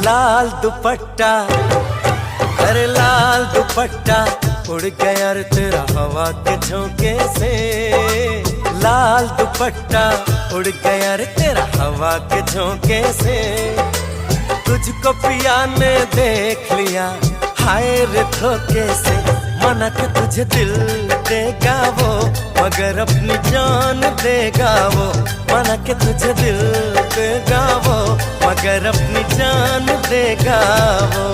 लाल दुपट्टा, अरे लाल दुपट्टा उड़ गया रे तेरा हवा के झोंके से। लाल दुपट्टा उड़ गया रे तेरा हवा के झोंके से। तुझको पिया ने देख लिया हाय रे धोखे से। मना के तुझे दिल देगा वो मगर अपनी जान देगा वो। मना के तुझे दिल देगा वो मगर अपनी जान देगा वो।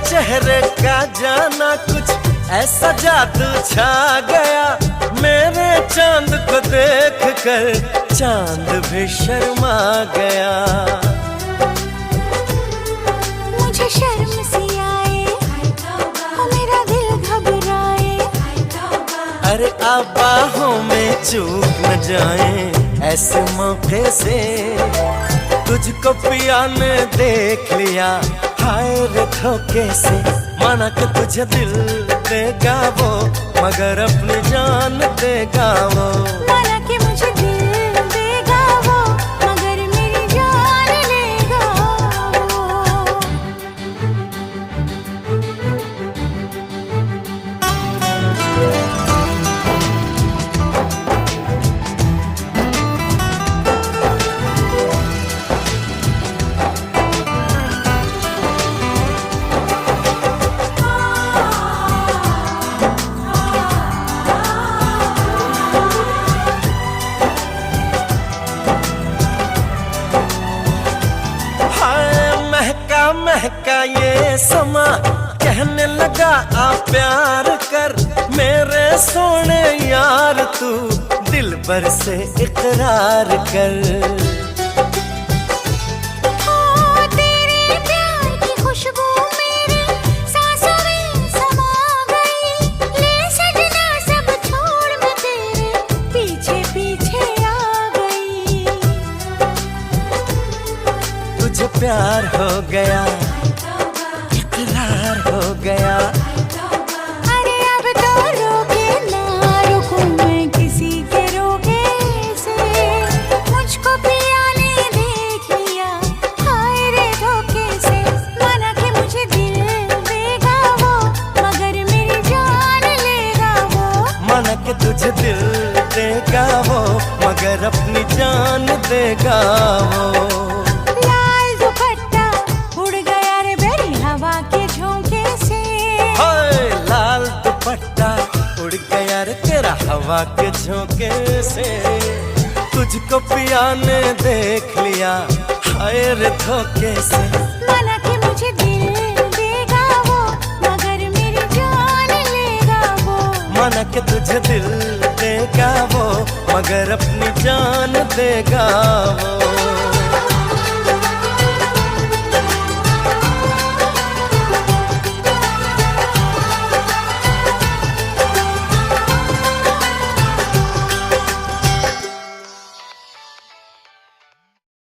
चेहरे का जाना कुछ ऐसा जादू छा गया। मेरे चांद को देख कर चांद भी शर्मा गया। मुझे शर्म सी आए मेरा दिल घबराए। अरे आप बाहों में चूक न जाए ऐसे मौके से। तुझको पिया ने देख लिया हाय रे धोखे से। माना कि तुझे दिल देगा वो मगर अपनी जान देगा वो। माना कि मुझे दिल देगा वो मगर मेरी जान लेगा वो। महका ये समा कहने लगा आ प्यार कर। मेरे सोने यार तू दिल भर से इकरार कर। तेरे प्यार की खुशबू मेरी सांसों में समा गई। ले सजना सब छोड़ मैं तेरे पीछे पीछे आ गई। तुझे प्यार हो गया इकरार हो गया। अरे अब तो रोके ना रुकूं मैं किसी के रोके से। मुझको पिया ने देख लिया हाय रे धोखे से। माना कि मुझे दिल देगा वो मगर मेरी जान लेगा वो। माना कि तुझे दिल देगा वो मगर अपनी जान देगा वो। दुपट्टा उड़ गया रे तेरा हवा के झोंके से। तुझको पिया ने देख लिया हाय रे धोखे से। माना कि मुझे दिल देगा वो मगर मेरी जान लेगा वो। माना कि तुझे दिल देगा वो मगर अपनी जान देगा वो।